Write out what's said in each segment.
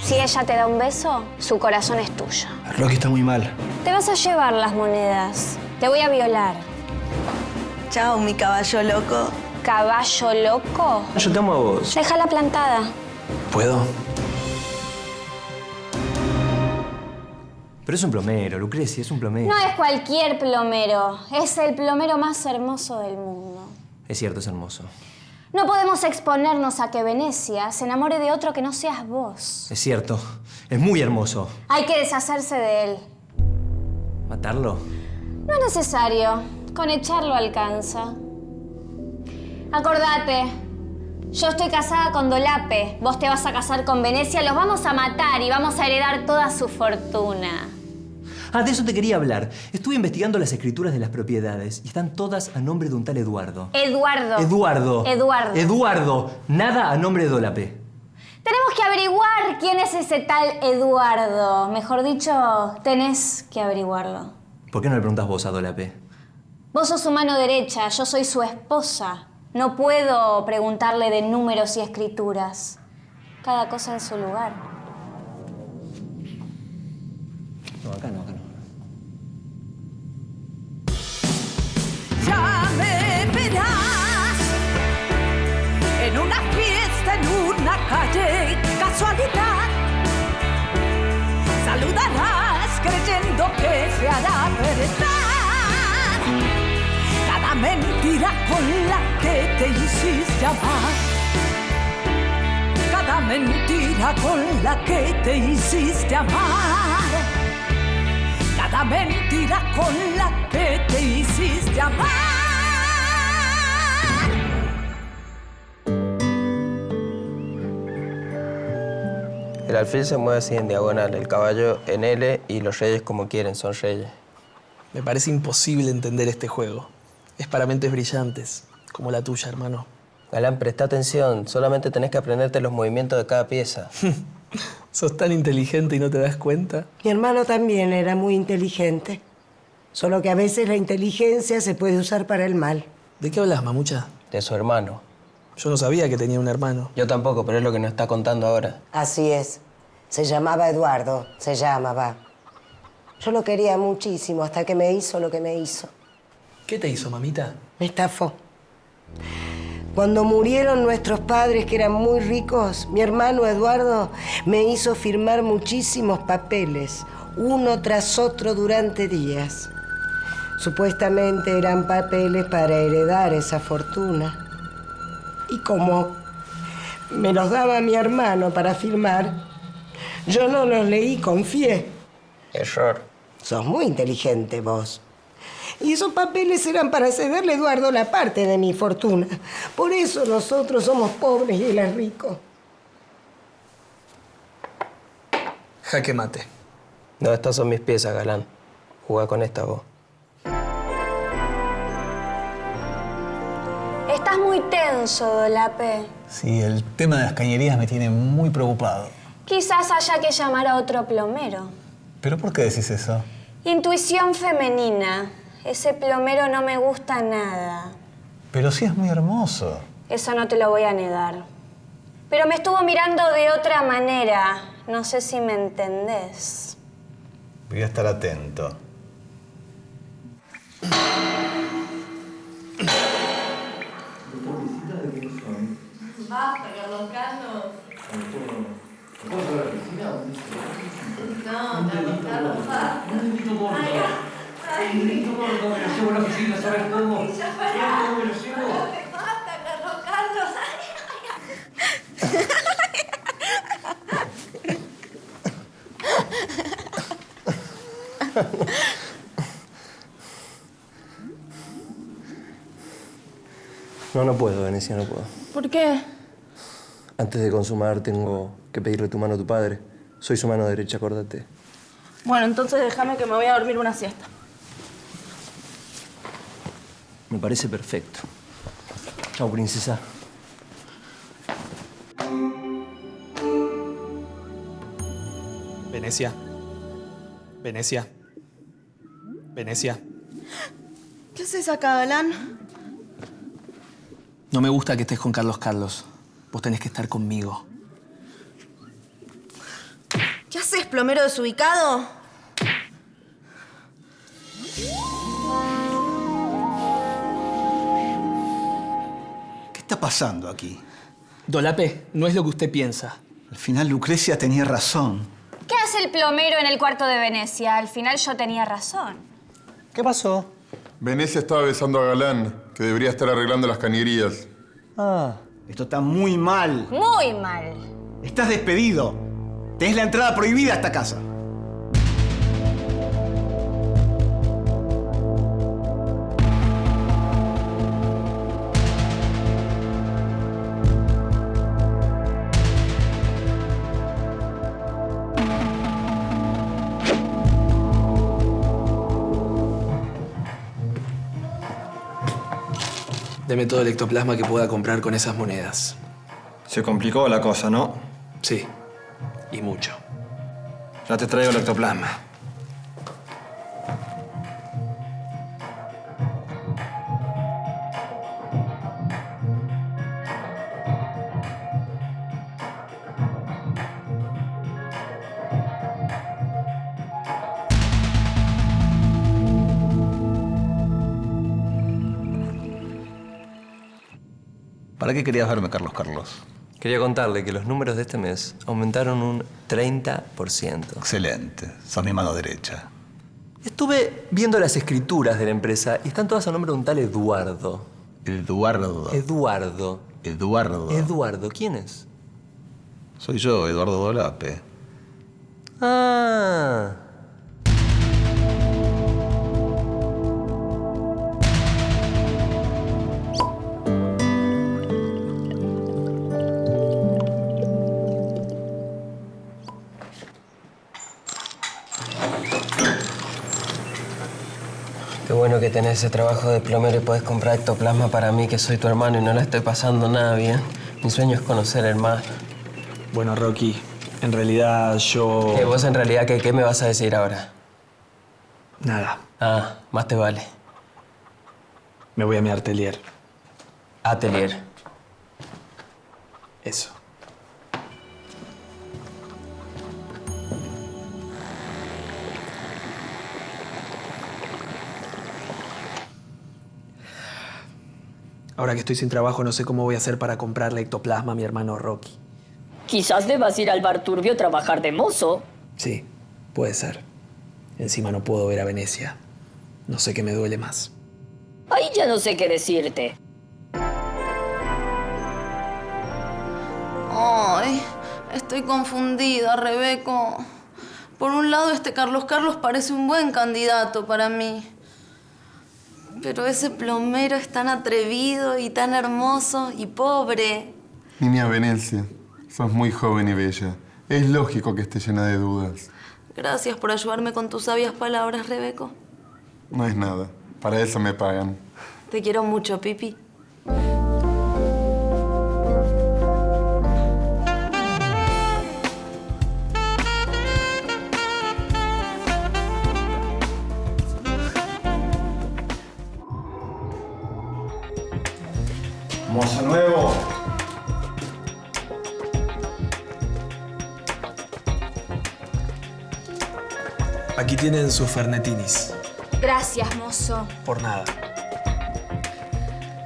Si ella te da un beso, su corazón es tuyo. Rocky está muy mal. Te vas a llevar las monedas. Te voy a violar. Chao, mi caballo loco. ¿Caballo loco? Yo te amo a vos. Déjala plantada. ¿Puedo? Pero es un plomero, Lucrecia, es un plomero. No es cualquier plomero. Es el plomero más hermoso del mundo. Es cierto, es hermoso. No podemos exponernos a que Venecia se enamore de otro que no seas vos. Es cierto, es muy hermoso. Hay que deshacerse de él. ¿Matarlo? No es necesario. Con echarlo alcanza. Acordate, yo estoy casada con Dolape. Vos te vas a casar con Venecia. Los vamos a matar y vamos a heredar toda su fortuna. Ah, de eso te quería hablar. Estuve investigando las escrituras de las propiedades y están todas a nombre de un tal Eduardo. Eduardo. Eduardo. Eduardo. Eduardo. Nada a nombre de Dolape. Tenemos que averiguar quién es ese tal Eduardo. Mejor dicho, tenés que averiguarlo. ¿Por qué no le preguntas vos a Dolape? Vos sos su mano derecha, yo soy su esposa. No puedo preguntarle de números y escrituras. Cada cosa en su lugar. No, acá no, acá no. Ya me verás en una fiesta, en una calle, casualidad. Saludarás creyendo que se hará verdad cada mentira con la que te hiciste amar. Cada mentira con la que te hiciste amar. Cada mentira con la que te hiciste amar. El alfil se mueve así en diagonal, el caballo en L y los reyes como quieren, son reyes. Me parece imposible entender este juego. Es para mentes brillantes, como la tuya, hermano. Galán, presta atención, solamente tenés que aprenderte los movimientos de cada pieza. ¿Sos tan inteligente y no te das cuenta? Mi hermano también era muy inteligente. Solo que a veces la inteligencia se puede usar para el mal. ¿De qué hablas, mamucha? De su hermano. Yo no sabía que tenía un hermano. Yo tampoco, pero es lo que nos está contando ahora. Así es. Se llamaba Eduardo. Se llamaba. Yo lo quería muchísimo hasta que me hizo lo que me hizo. ¿Qué te hizo, mamita? Me estafó. Cuando murieron nuestros padres, que eran muy ricos, mi hermano Eduardo me hizo firmar muchísimos papeles, uno tras otro durante días. Supuestamente eran papeles para heredar esa fortuna. Y como me los daba mi hermano para firmar, yo no los leí, confié. Error. Sos muy inteligente vos. Y esos papeles eran para cederle a Eduardo la parte de mi fortuna. Por eso nosotros somos pobres y él es rico. Jaque mate. No, estas son mis piezas, Galán. Jugá con esta vos. Estás muy tenso, Dolape. Sí, el tema de las cañerías me tiene muy preocupado. Quizás haya que llamar a otro plomero. ¿Pero por qué decís eso? Intuición femenina. Ese plomero no me gusta nada. Pero sí es muy hermoso. Eso no te lo voy a negar. Pero me estuvo mirando de otra manera. No sé si me entendés. Voy a estar atento. Basta, Carlos Carlos. No, Carlos Carlos, basta. Un dedito gordo. Un dedito gordo, me lo llevo a la oficina, ¿sabes cómo? ¿Sabes cómo me lo llevo? Basta, Carlos Carlos. No puedo, Venecia, no puedo. ¿Por qué? Antes de consumar tengo que pedirle tu mano a tu padre. Soy su mano derecha, acordate. Bueno, entonces déjame que me voy a dormir una siesta. Me parece perfecto. Chao, princesa. Venecia. Venecia. Venecia. ¿Qué haces acá, Galán? No me gusta que estés con Carlos Carlos. Vos tenés que estar conmigo. ¿Qué haces, plomero desubicado? ¿Qué está pasando aquí? Dolape, no es lo que usted piensa. Al final Lucrecia tenía razón. ¿Qué hace el plomero en el cuarto de Venecia? Al final yo tenía razón. ¿Qué pasó? Venecia estaba besando a Galán, que debería estar arreglando las cañerías. Ah, esto está muy mal. Muy mal. Estás despedido. Tenés la entrada prohibida a esta casa. Deme todo el ectoplasma que pueda comprar con esas monedas. Se complicó la cosa, ¿no? Sí, y mucho. Ya te traigo el ectoplasma. ¿Para qué querías verme, Carlos? Quería contarle que los números de este mes aumentaron un 30%. Excelente. Sos mi mano derecha. Estuve viendo las escrituras de la empresa y están todas a nombre de un tal Eduardo. Eduardo. Eduardo. Eduardo. Eduardo. ¿Quién es? Soy yo, Eduardo Dolape. Ah. Qué bueno que tenés ese trabajo de plomero y podés comprar ectoplasma para mí, que soy tu hermano y no la estoy pasando nada bien. Mi sueño es conocer el mar. Bueno, Rocky, en realidad yo... ¿Qué? ¿Vos en realidad qué me vas a decir ahora? Nada. Ah, más te vale. Me voy a mi atelier. Atelier. Eso. Ahora que estoy sin trabajo, no sé cómo voy a hacer para comprarle ectoplasma a mi hermano Rocky. Quizás debas ir al bar turbio a trabajar de mozo. Sí, puede ser. Encima no puedo ver a Venecia. No sé qué me duele más. Ahí ya no sé qué decirte. Ay, estoy confundida, Rebeco. Por un lado, este Carlos parece un buen candidato para mí. Pero ese plomero es tan atrevido y tan hermoso y pobre. Niña Venecia, sos muy joven y bella. Es lógico que esté llena de dudas. Gracias por ayudarme con tus sabias palabras, Rebeco. No es nada. Para eso me pagan. Te quiero mucho, Pipi. Mozo nuevo. Aquí tienen sus fernetinis. Gracias, mozo. Por nada.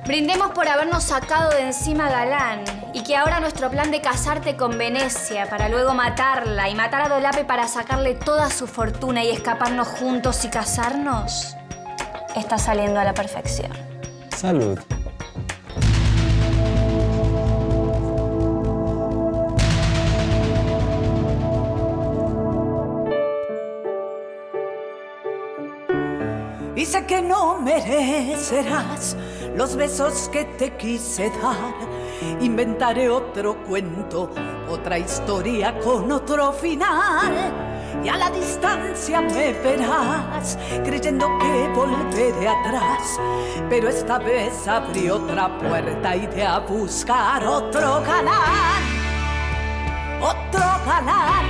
Brindemos por habernos sacado de encima a Galán y que ahora nuestro plan de casarte con Venecia para luego matarla y matar a Dolape para sacarle toda su fortuna y escaparnos juntos y casarnos está saliendo a la perfección. Salud. Y sé que no merecerás los besos que te quise dar. Inventaré otro cuento, otra historia con otro final. Y a la distancia me verás, creyendo que volveré atrás. Pero esta vez abrí otra puerta y iré a buscar otro galán. Otro galán.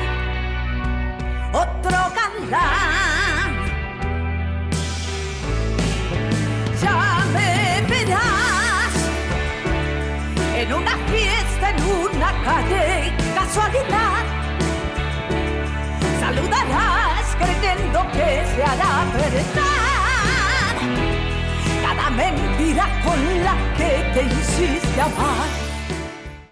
Otro galán. Ya me verás en una fiesta en una calle casualidad. Saludarás creyendo que se hará verdad cada mentira con la que te hiciste amar.